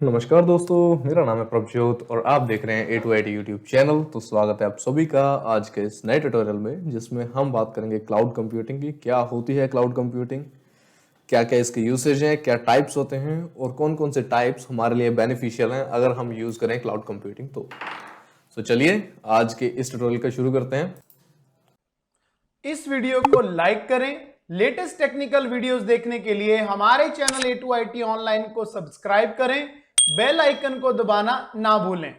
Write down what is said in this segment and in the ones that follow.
नमस्कार दोस्तों, मेरा नाम है प्रभजोत और आप देख रहे हैं A2IT यूट्यूब चैनल। तो स्वागत है आप सभी का आज के इस नए ट्यूटोरियल में, जिसमें हम बात करेंगे क्लाउड कंप्यूटिंग की। क्या होती है क्लाउड कंप्यूटिंग, क्या क्या इसके यूसेज हैं, क्या टाइप्स होते हैं और कौन कौन से टाइप्स हमारे लिए बेनिफिशियल हैं अगर हम यूज करें क्लाउड कंप्यूटिंग। तो चलिए आज के इस ट्यूटोरियल का शुरू करते हैं। इस वीडियो को लाइक करें। लेटेस्ट टेक्निकल वीडियोस देखने के लिए हमारे चैनल A2IT ऑनलाइन को सब्सक्राइब करें। बेल आइकन को दबाना ना भूलें।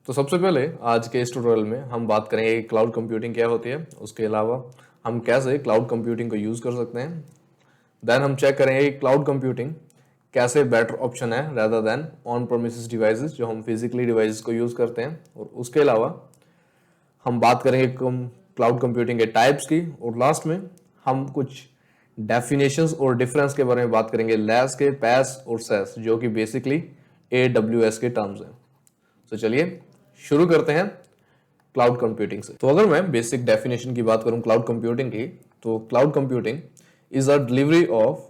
तो सबसे पहले आज के इस ट्यूटोरियल में हम बात करेंगे कि क्लाउड कंप्यूटिंग क्या होती है, उसके अलावा हम कैसे क्लाउड कंप्यूटिंग को यूज कर सकते हैं। देन हम चेक करेंगे कि क्लाउड कंप्यूटिंग कैसे बेटर ऑप्शन है rather than on promises devices जो हम फिजिकली डिवाइसेस को यूज करते हैं। और उसके अलावा हम बात करेंगे क्लाउड कंप्यूटिंग के टाइप्स की, और लास्ट में हम कुछ डेफिनेशंस और डिफरेंस के बारे में बात करेंगे, लैस के, पैस और सेस, जो कि बेसिकली AWS के टर्म्स हैं। तो चलिए शुरू करते हैं क्लाउड कंप्यूटिंग से। तो अगर मैं बेसिक डेफिनेशन की बात करूं क्लाउड कंप्यूटिंग की, तो cloud computing is a delivery of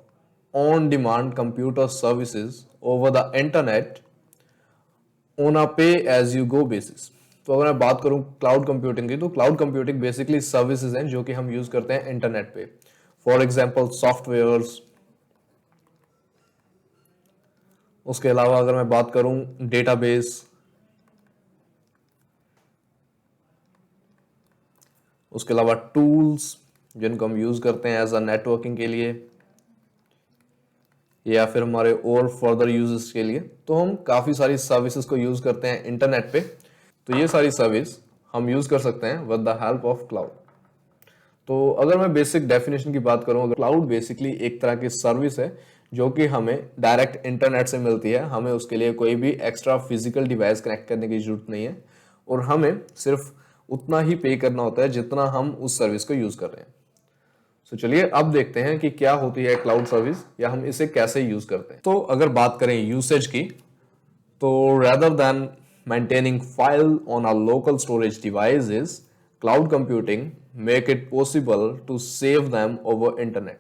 on demand computer services over the internet on a पे एज यू गो बेसिस। तो अगर मैं बात करूं क्लाउड कंप्यूटिंग की, तो क्लाउड कंप्यूटिंग बेसिकली सर्विसेज हैं जो कि हम यूज करते हैं इंटरनेट पे। फॉर एग्जांपल सॉफ्टवेयर्स, उसके अलावा अगर मैं बात करूं डेटाबेस, उसके अलावा टूल्स जिनको हम यूज करते हैं एज अ नेटवर्किंग के लिए या फिर हमारे और फर्दर यूजेस के लिए। तो हम काफी सारी सर्विसेज को यूज करते हैं इंटरनेट पे। तो ये सारी सर्विस हम यूज कर सकते हैं with the help of cloud. तो अगर मैं बेसिक डेफिनेशन की बात करूं, अगर क्लाउड बेसिकली एक तरह की सर्विस है जो कि हमें डायरेक्ट इंटरनेट से मिलती है। हमें उसके लिए कोई भी एक्स्ट्रा फिजिकल डिवाइस कनेक्ट करने की जरूरत नहीं है और हमें सिर्फ उतना ही पे करना होता है जितना हम उस सर्विस को यूज कर रहे हैं। तो चलिए अब देखते हैं कि क्या होती है क्लाउड सर्विस या हम इसे कैसे यूज करते हैं। तो अगर बात करें यूसेज की, तो rather than maintaining file on a local storage devices, cloud computing make it possible to save them over internet।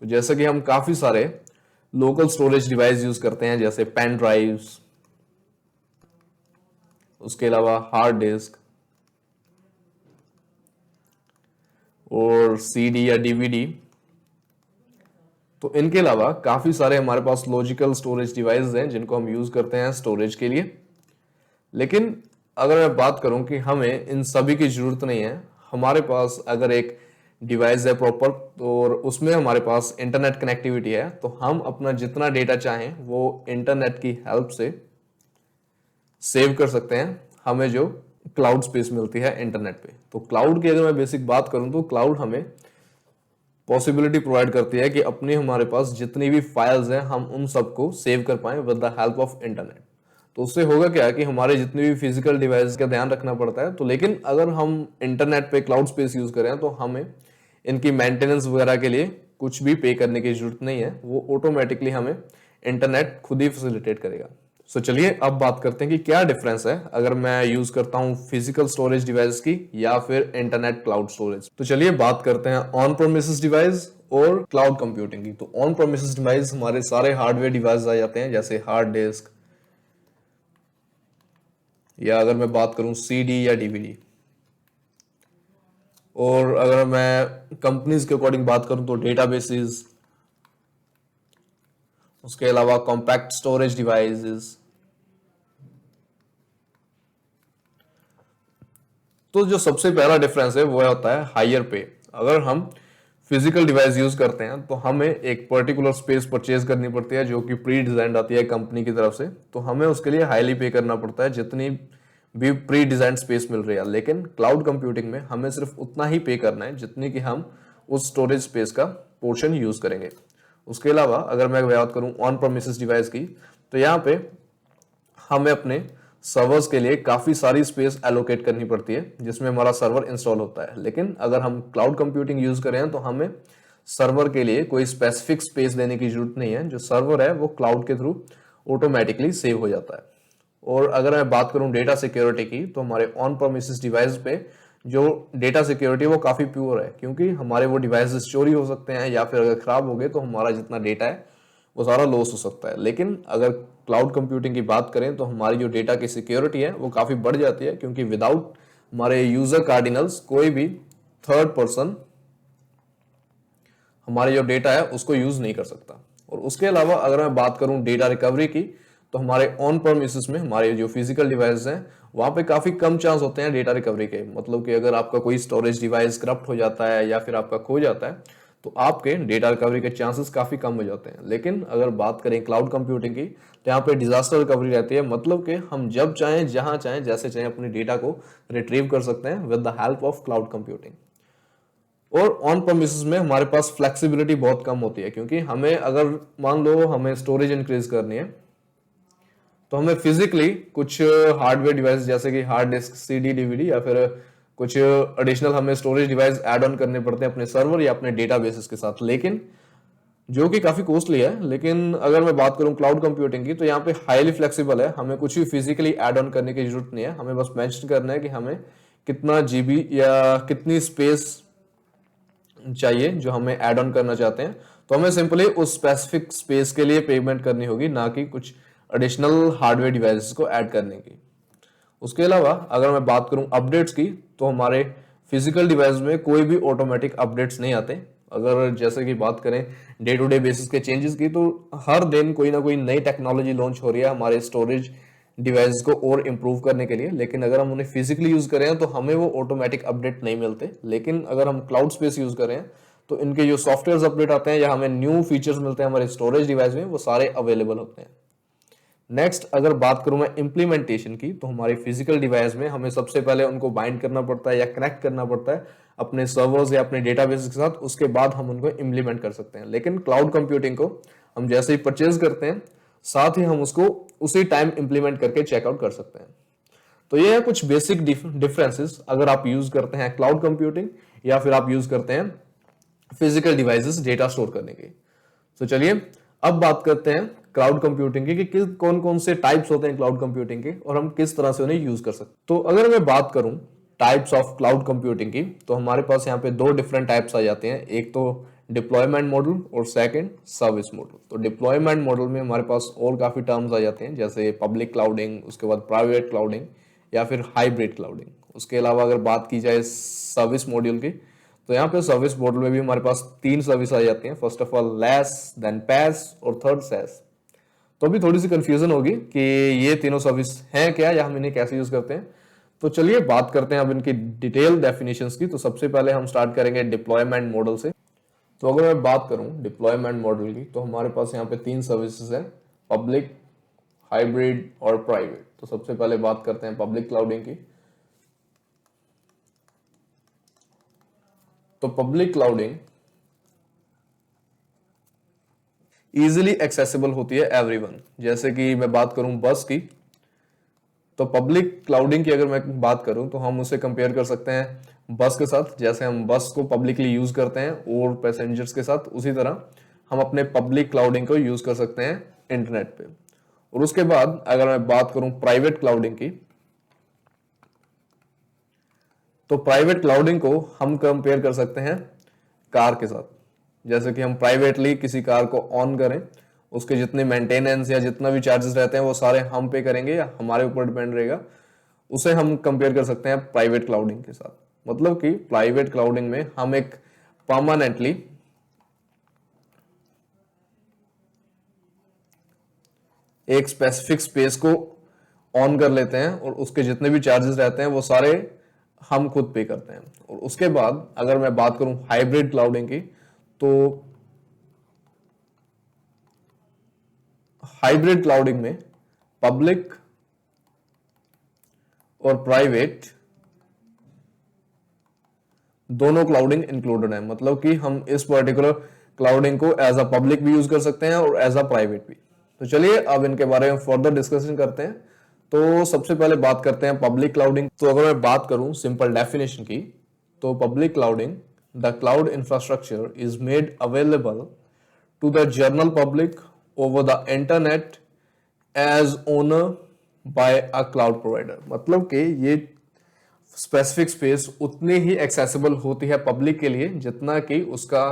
तो जैसे कि हम काफी सारे लोकल स्टोरेज डिवाइस यूज करते हैं, जैसे पेन ड्राइव्स, उसके अलावा हार्ड डिस्क और CD या DVD। तो इनके अलावा काफी सारे हमारे पास लॉजिकल स्टोरेज डिवाइस हैं जिनको हम यूज करते हैं स्टोरेज के लिए। लेकिन अगर मैं बात करूं कि हमें इन सभी की जरूरत नहीं है, हमारे पास अगर एक डिवाइस है प्रॉपर और उसमें हमारे पास इंटरनेट कनेक्टिविटी है, तो हम अपना जितना डेटा चाहें वो इंटरनेट की हेल्प से सेव कर सकते हैं, हमें जो क्लाउड स्पेस मिलती है इंटरनेट पे। तो क्लाउड की अगर मैं बेसिक बात करूं, तो क्लाउड हमें पॉसिबिलिटी प्रोवाइड करती है कि अपनी हमारे पास जितनी भी फाइल्स हैं हम उन सबको सेव कर पाएं with the help of internet. तो उससे होगा क्या कि हमारे जितने भी फिजिकल डिवाइस का ध्यान रखना पड़ता है। तो लेकिन अगर हम इंटरनेट पे क्लाउड स्पेस यूज करें तो हमें इनकी मेंटेनेंस वगैरह के लिए कुछ भी पे करने की जरूरत नहीं है, वो ऑटोमेटिकली हमें इंटरनेट खुद ही फैसिलिटेट करेगा। सो चलिए अब बात करते हैं कि क्या डिफरेंस है अगर मैं यूज करता हूं फिजिकल स्टोरेज डिवाइस की या फिर इंटरनेट क्लाउड स्टोरेज। तो चलिए बात करते हैं ऑन प्रोमिसेस डिवाइस और क्लाउड कंप्यूटिंग की। तो ऑन प्रोमिसेस डिवाइस हमारे सारे हार्डवेयर डिवाइस आ जाते हैं, जैसे हार्ड डिस्क, या अगर मैं बात करूं CD या DVD। और अगर मैं कंपनीज के अकॉर्डिंग बात करूं तो डेटाबेसेस, उसके अलावा कॉम्पैक्ट स्टोरेज डिवाइसेस। तो जो सबसे पहला डिफरेंस है वो होता है हायर पे। अगर हम फिजिकल डिवाइस यूज करते हैं तो हमें एक पर्टिकुलर स्पेस परचेज करनी पड़ती है जो कि प्री डिजाइंड आती है कंपनी की तरफ से। तो हमें उसके लिए हाईली पे करना पड़ता है जितनी भी प्री डिजाइंड स्पेस मिल रही है। लेकिन क्लाउड कंप्यूटिंग में हमें सिर्फ उतना ही पे करना है जितनी कि हम उस स्टोरेज स्पेस का पोर्शन यूज करेंगे। उसके अलावा अगर मैं बात करूं ऑन प्रोमिसेस डिवाइस की, तो यहाँ पे हमें अपने सर्वर्स के लिए काफी सारी स्पेस एलोकेट करनी पड़ती है जिसमें हमारा सर्वर इंस्टॉल होता है। लेकिन अगर हम क्लाउड कंप्यूटिंग यूज करें तो हमें सर्वर के लिए कोई स्पेसिफिक स्पेस देने की जरूरत नहीं है। जो सर्वर है वो क्लाउड के थ्रू ऑटोमेटिकली सेव हो जाता है। और अगर मैं बात करूं डेटा सिक्योरिटी की, तो हमारे ऑन प्रोमिसेस डिवाइस पे जो डेटा सिक्योरिटी वो काफी प्योर है, क्योंकि हमारे वो डिवाइसेस चोरी हो सकते हैं या फिर अगर खराब हो गए तो हमारा जितना डेटा है वो सारा लॉस हो सकता है। लेकिन अगर क्लाउड कंप्यूटिंग की बात करें तो हमारी जो डेटा की सिक्योरिटी है वो काफ़ी बढ़ जाती है, क्योंकि विदाउट हमारे यूजर कार्डिनल्स कोई भी थर्ड पर्सन हमारे जो डेटा है उसको यूज नहीं कर सकता। और उसके अलावा अगर मैं बात करूं डेटा रिकवरी की, तो हमारे ऑन प्रेमिसेस में हमारे जो फिजिकल डिवाइस हैं वहां पे काफी कम चांस होते हैं डेटा रिकवरी के। मतलब कि अगर आपका कोई स्टोरेज डिवाइस करप्ट हो जाता है या फिर आपका खो जाता है तो आपके डेटा रिकवरी के चांसेस काफी कम हो जाते हैं। लेकिन अगर बात करें क्लाउड कंप्यूटिंग की तो यहाँ पे डिजास्टर रिकवरी रहती है। मतलब कि हम जब चाहें, जहां चाहें, जैसे चाहें अपने डेटा को रिट्रीव कर सकते हैं with the help of cloud computing. और ऑन प्रेमिसेस में हमारे पास फ्लेक्सिबिलिटी बहुत कम होती है, क्योंकि हमें अगर मान लो हमें स्टोरेज इंक्रीज करनी है तो हमें फिजिकली कुछ हार्डवेयर डिवाइस जैसे कि हार्ड डिस्क, सीडी, डीवीडी या फिर कुछ एडिशनल हमें स्टोरेज डिवाइस ऐड ऑन करने पड़ते हैं अपने सर्वर या अपने डेटाबेसेस के साथ, लेकिन जो कि काफी कॉस्टली है। लेकिन अगर मैं बात करूं क्लाउड कंप्यूटिंग की तो यहाँ पे हाईली फ्लेक्सिबल है, हमें कुछ भी फिजिकली ऐड ऑन करने की जरूरत नहीं है। हमें बस मेंशन करना है कि हमें कितना जीबी या कितनी स्पेस चाहिए जो हमें ऐड ऑन करना चाहते हैं, तो हमें सिंपली उस स्पेसिफिक स्पेस के लिए पेमेंट करनी होगी, ना कि कुछ एडिशनल हार्डवेयर डिवाइसेस को ऐड करने की। उसके अलावा अगर मैं बात करूं अपडेट्स की तो हमारे फिजिकल डिवाइस में कोई भी ऑटोमेटिक अपडेट्स नहीं आते। अगर जैसे कि बात करें डे टू डे बेसिस के चेंजेस की, तो हर दिन कोई ना कोई नई टेक्नोलॉजी लॉन्च हो रही है हमारे स्टोरेज डिवाइस को और इम्प्रूव करने के लिए। लेकिन अगर हम उन्हें फिजिकली यूज करें तो हमें वो ऑटोमेटिक अपडेट नहीं मिलते। लेकिन अगर हम क्लाउड स्पेस यूज करें तो इनके जो सॉफ्टवेयर अपडेट आते हैं या हमें न्यू फीचर्स मिलते हैं हमारे स्टोरेज डिवाइस में, वो सारे अवेलेबल होते हैं। नेक्स्ट अगर बात करूं मैं इम्प्लीमेंटेशन की, तो हमारी फिजिकल डिवाइस में हमें सबसे पहले उनको बाइंड करना पड़ता है या कनेक्ट करना पड़ता है अपने सर्वर्स या अपने डेटाबेस के साथ, उसके बाद हम उनको इम्प्लीमेंट कर सकते हैं। लेकिन क्लाउड कंप्यूटिंग को हम जैसे ही परचेज करते हैं साथ ही हम उसको उसी टाइम इंप्लीमेंट करके चेकआउट कर सकते हैं। तो ये है कुछ बेसिक डिफरेंसेस अगर आप यूज करते हैं क्लाउड कंप्यूटिंग या फिर आप यूज करते हैं फिजिकल डिवाइसेस डेटा स्टोर करने की। तो चलिए अब बात करते हैं क्लाउड कंप्यूटिंग की कि कौन कौन से टाइप्स होते हैं क्लाउड कंप्यूटिंग के और हम किस तरह से उन्हें यूज कर सकते हैं। तो अगर मैं बात करूं टाइप्स ऑफ क्लाउड कंप्यूटिंग की, तो हमारे पास यहाँ पे दो डिफरेंट टाइप्स आ जाते हैं। एक तो डिप्लॉयमेंट मॉडल और सेकंड सर्विस मॉडल। तो डिप्लॉयमेंट मॉडल में हमारे पास और काफी टर्म्स आ जाते हैं, जैसे पब्लिक क्लाउडिंग, उसके बाद प्राइवेट क्लाउडिंग या फिर हाइब्रिड क्लाउडिंग। उसके अलावा अगर बात की जाए सर्विस मॉड्यूल की, तो यहाँ पे सर्विस मॉडल में भी हमारे पास तीन सर्विस आ जाती हैं। First of all IaaS, then PaaS और थर्ड सेस। तो अभी थोड़ी सी कंफ्यूजन होगी कि ये तीनों सर्विस हैं क्या या हम इन्हें कैसे यूज करते हैं। तो चलिए बात करते हैं अब इनकी डिटेल डेफिनेशंस की। तो सबसे पहले हम स्टार्ट करेंगे डिप्लॉयमेंट मॉडल से। तो अगर मैं बात करूं डिप्लॉयमेंट मॉडल की, तो हमारे पास यहाँ पे तीन सर्विसेज हैं, पब्लिक, हाइब्रिड और प्राइवेट। तो सबसे पहले बात करते हैं पब्लिक क्लाउडिंग की। तो पब्लिक क्लाउडिंग इजीली एक्सेसिबल होती है एवरीवन। जैसे कि मैं बात करूं बस की, तो पब्लिक क्लाउडिंग की अगर मैं बात करूं तो हम उसे कंपेयर कर सकते हैं बस के साथ। जैसे हम बस को पब्लिकली यूज करते हैं और पैसेंजर्स के साथ, उसी तरह हम अपने पब्लिक क्लाउडिंग को यूज कर सकते हैं इंटरनेट पे। और उसके बाद अगर मैं बात करूं प्राइवेट क्लाउडिंग की, तो प्राइवेट क्लाउडिंग को हम कंपेयर कर सकते हैं कार के साथ। जैसे कि हम प्राइवेटली किसी कार को ऑन करें, उसके जितने मेंटेनेंस या जितना भी चार्जेस रहते हैं वो सारे हम पे करेंगे या हमारे ऊपर डिपेंड रहेगा, उसे हम कंपेयर कर सकते हैं प्राइवेट क्लाउडिंग के साथ। मतलब कि प्राइवेट क्लाउडिंग में हम एक परमानेंटली एक स्पेसिफिक स्पेस को ऑन कर लेते हैं और उसके जितने भी चार्जेस रहते हैं वो सारे हम खुद पे करते हैं। और उसके बाद अगर मैं बात करूं हाइब्रिड क्लाउडिंग की, तो हाइब्रिड क्लाउडिंग में पब्लिक और प्राइवेट दोनों क्लाउडिंग इंक्लूडेड है। मतलब कि हम इस पर्टिकुलर क्लाउडिंग को एज अ पब्लिक भी यूज कर सकते हैं और एज अ प्राइवेट भी। तो चलिए अब इनके बारे में फर्दर डिस्कशन करते हैं। तो सबसे पहले बात करते हैं पब्लिक क्लाउडिंग। तो अगर मैं बात करूं सिंपल डेफिनेशन की, तो public clouding, the cloud infrastructure is made available to the general public over the internet as owner by a cloud provider. मतलब कि ये स्पेसिफिक स्पेस उतनी ही एक्सेसिबल होती है पब्लिक के लिए जितना कि उसका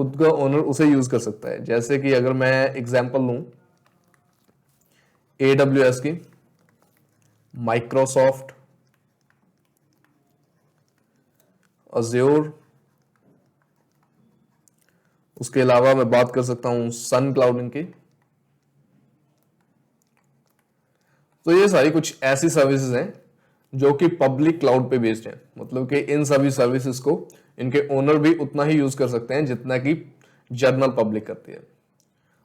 खुद का ओनर उसे यूज कर सकता है। जैसे कि अगर मैं एग्जांपल लूं AWS की, माइक्रोसॉफ्ट, अज्योर, उसके अलावा मैं बात कर सकता हूं सन क्लाउडिंग की। तो ये सारी कुछ ऐसी सर्विसेज हैं जो कि पब्लिक क्लाउड पे बेस्ड है, मतलब कि इन सभी सर्विसेज को इनके ओनर भी उतना ही यूज कर सकते हैं जितना कि जनरल पब्लिक करती है।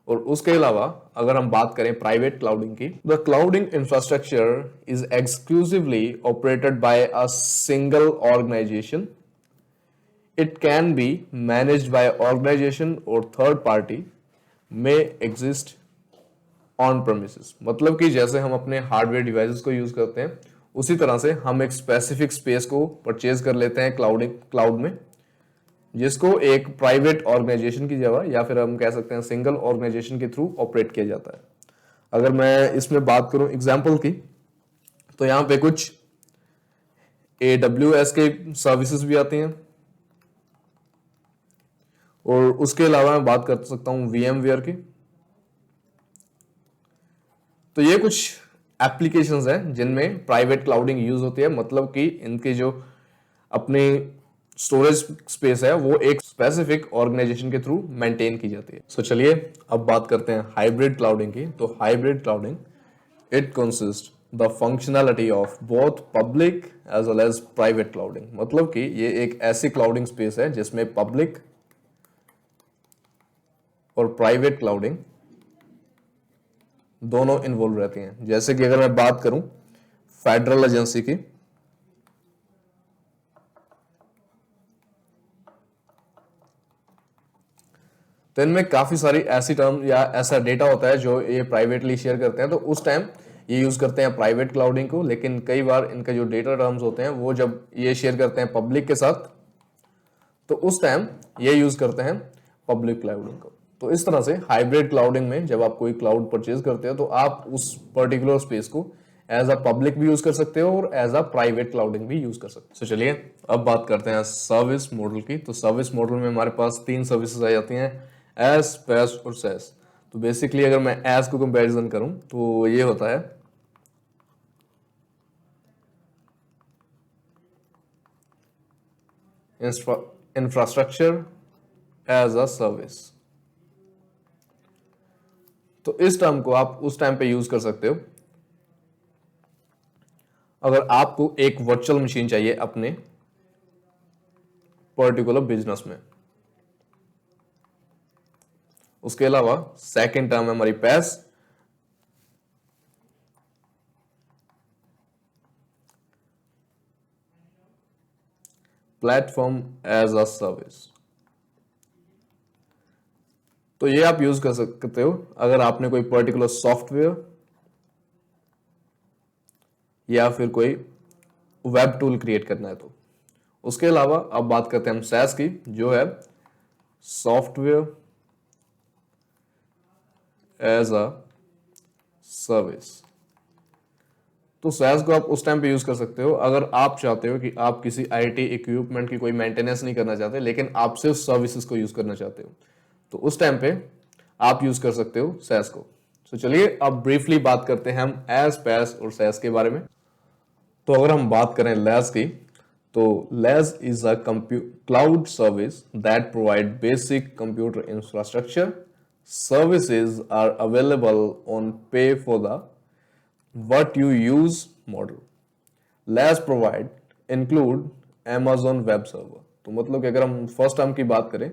और उसके अलावा अगर हम बात करें प्राइवेट क्लाउडिंग की, the clouding infrastructure is exclusively operated by a single organisation. It can be managed by organisation और third party, may exist on premises. मतलब कि जैसे हम अपने हार्डवेयर डिवाइसेस को यूज करते हैं, उसी तरह से हम एक स्पेसिफिक स्पेस को परचेज कर लेते हैं क्लाउड में, जिसको एक प्राइवेट ऑर्गेनाइजेशन की जगह या फिर हम कह सकते हैं सिंगल ऑर्गेनाइजेशन के थ्रू ऑपरेट किया जाता है। अगर मैं इसमें बात करूं एग्जाम्पल की, तो यहां पे कुछ AWS के सर्विसेज भी आती हैं, और उसके अलावा मैं बात कर सकता हूं VMware की। तो ये कुछ एप्लीकेशंस हैं जिनमें प्राइवेट क्लाउडिंग यूज होती है, मतलब कि इनके जो अपनी स्टोरेज स्पेस है वो एक स्पेसिफिक ऑर्गेनाइजेशन के थ्रू मेंटेन की जाती है। सो चलिए अब बात करते हैं हाइब्रिड क्लाउडिंग की। तो hybrid clouding, it consist the functionality of both public as well as private clouding. मतलब कि ये एक ऐसी क्लाउडिंग स्पेस है जिसमें पब्लिक और प्राइवेट क्लाउडिंग दोनों इन्वॉल्व रहती हैं। जैसे कि अगर मैं बात करूं फेडरल एजेंसी की, तो इनमें काफी सारी ऐसी टर्म या ऐसा डेटा होता है जो ये प्राइवेटली शेयर करते हैं, तो उस टाइम ये यूज करते हैं प्राइवेट क्लाउडिंग को। लेकिन कई बार इनके जो डेटा टर्म्स होते हैं वो जब ये शेयर करते हैं पब्लिक के साथ, तो उस टाइम ये यूज करते हैं पब्लिक क्लाउडिंग को। तो इस तरह से हाइब्रिड क्लाउडिंग में जब आप कोई क्लाउड परचेज करते हो तो आप उस पर्टिकुलर स्पेस को एज अ पब्लिक भी यूज कर सकते हो और एज अ प्राइवेट क्लाउडिंग भी यूज कर सकते हो। तो चलिए अब बात करते हैं सर्विस मॉडल की। तो सर्विस मॉडल में हमारे पास 3 सर्विसेज आ जाती हैं, एस, पैस और सैस। तो बेसिकली अगर मैं एस को कंपैरिजन करूं तो ये होता है इंफ्रास्ट्रक्चर एज अ सर्विस। तो इस टर्म को आप उस टाइम पे यूज कर सकते हो अगर आपको एक वर्चुअल मशीन चाहिए अपने पर्टिकुलर बिजनेस में। उसके अलावा सेकंड टर्म है हमारी पैस, प्लेटफॉर्म एज अ सर्विस। तो ये आप यूज कर सकते हो अगर आपने कोई पर्टिकुलर सॉफ्टवेयर या फिर कोई वेब टूल क्रिएट करना है तो। उसके अलावा अब बात करते हैं हम सैस की, जो है सॉफ्टवेयर एज अ सर्विस। तो सैस को आप उस टाइम पे यूज कर सकते हो अगर आप चाहते हो कि आप किसी आईटी इक्विपमेंट की कोई मेंटेनेंस नहीं करना चाहते, लेकिन आप सिर्फ सर्विसेज को यूज करना चाहते हो, तो उस टाइम पे आप यूज कर सकते हो सैस को। तो चलिए अब ब्रीफली बात करते हैं हम एस, पैस और सैस के बारे में। तो अगर हम बात करें लैस की, तो IaaS is a cloud service that provides basic computer infrastructure. Services are available on pay for the what you use model. LAS provide include Amazon Web Server। तो मतलब कि अगर हम फर्स्ट टर्म की बात करें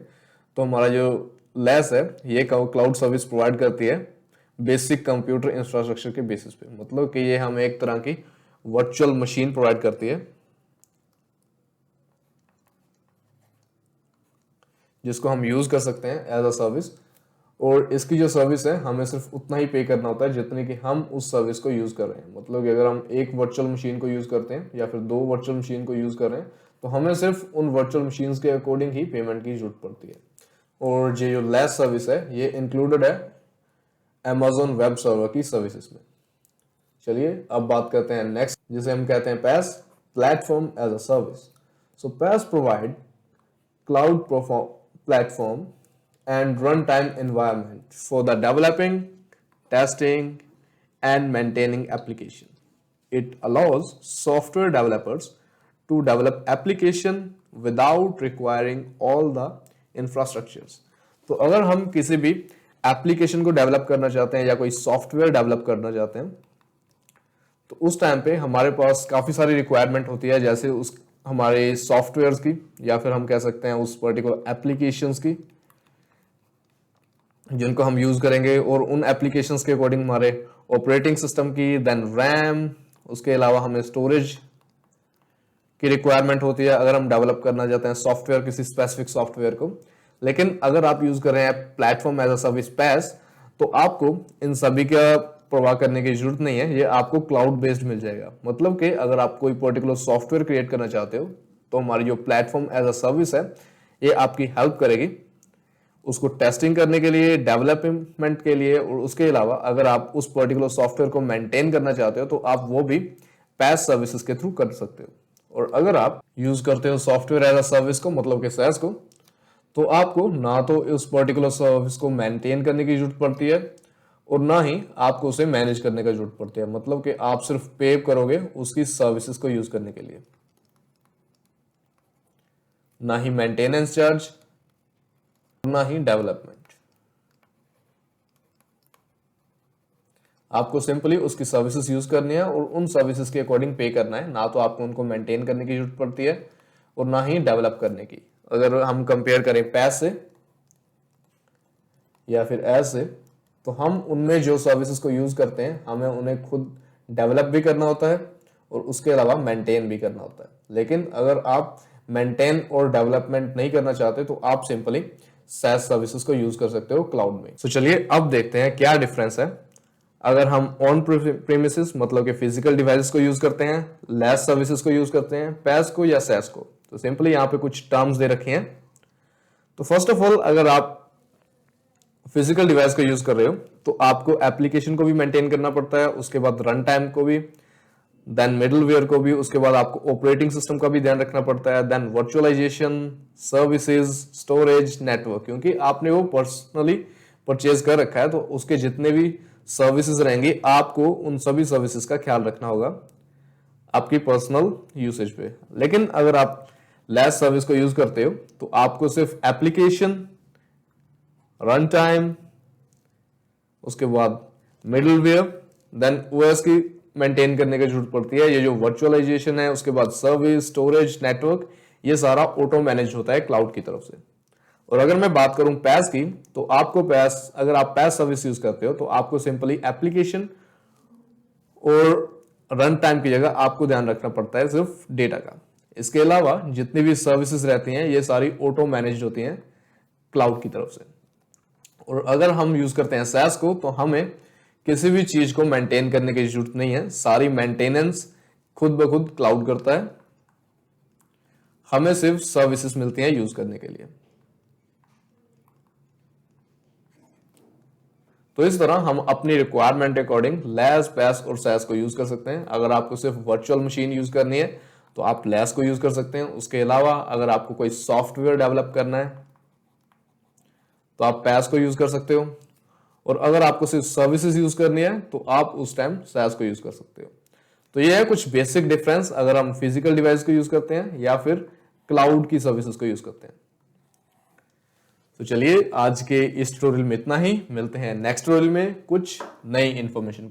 तो हमारा जो LAS है ये क्लाउड सर्विस प्रोवाइड करती है बेसिक कंप्यूटर इंफ्रास्ट्रक्चर के बेसिस पे। मतलब कि ये हमें एक तरह की वर्चुअल मशीन प्रोवाइड करती है जिसको हम यूज कर सकते हैं एज अ सर्विस, और इसकी जो सर्विस है हमें सिर्फ उतना ही पे करना होता है जितने कि हम उस सर्विस को यूज कर रहे हैं। मतलब कि अगर हम एक वर्चुअल मशीन को यूज करते हैं या फिर 2 वर्चुअल मशीन को यूज कर रहे हैं तो हमें सिर्फ उन वर्चुअल मशीन्स के अकॉर्डिंग ही पेमेंट की जरूरत पड़ती है। और जो लेस सर्विस है ये इंक्लूडेड है Amazon वेब सर्वर की सर्विसेज में। चलिए अब बात करते हैं नेक्स्ट, जिसे हम कहते हैं पैस, प्लेटफॉर्म एज अ सर्विस। सो पैस provide cloud platform and runtime environment for the developing, testing, and maintaining application. It allows software developers to develop application without requiring all the infrastructures. तो अगर हम किसी भी एप्लीकेशन को डेवलप करना चाहते हैं या कोई सॉफ्टवेयर डेवलप करना चाहते हैं तो उस टाइम पे हमारे पास काफी सारी रिक्वायरमेंट होती है, जैसे उस हमारे सॉफ्टवेयर्स की या फिर हम कह सकते हैं उस पर्टिकुलर एप्लीकेशंस की जिनको हम यूज करेंगे, और उन एप्लीकेशंस के अकॉर्डिंग हमारे ऑपरेटिंग सिस्टम की, देन रैम, उसके अलावा हमें स्टोरेज की रिक्वायरमेंट होती है अगर हम डेवलप करना चाहते हैं सॉफ्टवेयर, किसी स्पेसिफिक सॉफ्टवेयर को। लेकिन अगर आप यूज कर रहे हैं प्लेटफॉर्म एज अ सर्विस पैस तो आपको इन सभी का परवाह करने की जरूरत नहीं है, ये आपको क्लाउड बेस्ड मिल जाएगा। मतलब कि अगर आप कोई पर्टिकुलर सॉफ्टवेयर क्रिएट करना चाहते हो तो हमारी जो प्लेटफॉर्म एज अ सर्विस है ये आपकी हेल्प करेगी उसको टेस्टिंग करने के लिए, डेवलपमेंट के लिए, और उसके अलावा अगर आप उस पर्टिकुलर सॉफ्टवेयर को मेंटेन करना चाहते हो तो आप वो भी पैस सर्विसेज के थ्रू कर सकते हो। और अगर आप यूज करते हो सॉफ्टवेयर एज अ सर्विस को, मतलब कि SaaS को, तो आपको ना तो उस पर्टिकुलर सर्विस को मेंटेन करने की जरूरत पड़ती है और ना ही आपको उसे मैनेज करने की जरूरत पड़ती है। मतलब कि आप सिर्फ पे करोगे उसकी सर्विसेज को यूज करने के लिए, ना ही मेंटेनेंस चार्ज, ना ही डेवलपमेंट। आपको सिंपली उसकी सर्विसेज यूज करनी है और उन सर्विसेज के अकॉर्डिंग पे करना है, ना तो आपको उनको मेंटेन करने की जरूरत पड़ती है और ना ही डेवलप करने की। अगर हम कंपेयर करें पैस से या फिर एस से, तो हम उनमें जो सर्विसेज को यूज करते हैं हमें उन्हें खुद डेवलप भी करना होता है और उसके अलावा मेंटेन भी करना होता है। लेकिन अगर आप मेंटेन और डेवलपमेंट नहीं करना चाहते तो आप सिंपली SaaS सर्विसेज को यूज कर सकते हो क्लाउड में। तो चलिए अब देखते हैं क्या डिफरेंस है अगर हम ऑन प्रीमिसेस मतलब कि फिजिकल डिवाइसेस को यूज करते हैं, लैस सर्विसेज को यूज करते हैं, पैस को या SaaS को। तो सिंपली यहाँ पे कुछ टर्म्स दे रखे हैं। तो फर्स्ट ऑफ ऑल अगर आप फिजिकल डिवाइस को यूज कर रहे हो तो आपको एप्लीकेशन को भी मेंटेन करना पड़ता है, उसके बाद रन टाइम को भी, देन मिडलवेयर को भी, उसके बाद आपको ऑपरेटिंग सिस्टम का भी ध्यान रखना पड़ता है, then virtualization, services, storage, network. क्योंकि आपने वो पर्सनली परचेज कर रखा है तो उसके जितने भी सर्विसेज रहेंगी आपको उन सभी सर्विसेज का ख्याल रखना होगा आपकी पर्सनल यूसेज पे। लेकिन अगर आप लैस सर्विस को यूज करते हो तो आपको सिर्फ एप्लीकेशन, रन टाइम, उसके बाद मिडलवेयर, देन OS की मेंटेन करने की जरूरत पड़ती है। ये जो वर्चुअलाइजेशन है, उसके बाद सर्विस, स्टोरेज, नेटवर्क, ये सारा ऑटो मैनेज होता है क्लाउड की तरफ से। और अगर मैं बात करूं पैस की, तो आपको पैस, अगर आप पैस सर्विस यूज करते हो तो आपको सिंपली एप्लीकेशन और रन टाइम की जगह आपको ध्यान रखना पड़ता है सिर्फ डेटा का। इसके अलावा जितनी भी सर्विसेज रहती हैं ये सारी ऑटो मैनेज होती हैं क्लाउड की तरफ से। और अगर हम यूज करते हैं SaaS को तो हमें किसी भी चीज को मेंटेन करने की जरूरत नहीं है, सारी मेंटेनेंस खुद ब खुद क्लाउड करता है, हमें सिर्फ सर्विसेज मिलती हैं यूज करने के लिए। तो इस तरह हम अपनी रिक्वायरमेंट अकॉर्डिंग लैस, पैस और SaaS को यूज कर सकते हैं। अगर आपको सिर्फ वर्चुअल मशीन यूज करनी है तो आप लैस को यूज कर सकते हैं। उसके अलावा अगर आपको कोई सॉफ्टवेयर डेवलप करना है तो आप पैस को यूज कर सकते हो, और अगर आपको सिर्फ सर्विसेज यूज करनी है तो आप उस टाइम SaaS को यूज कर सकते हो। तो ये है कुछ बेसिक डिफरेंस अगर हम फिजिकल डिवाइस को यूज करते हैं या फिर क्लाउड की सर्विसेज को यूज करते हैं। तो चलिए आज के इस ट्यूटोरियल में इतना ही, मिलते हैं नेक्स्ट ट्यूटोरियल में कुछ नई इंफॉर्मेशन के साथ।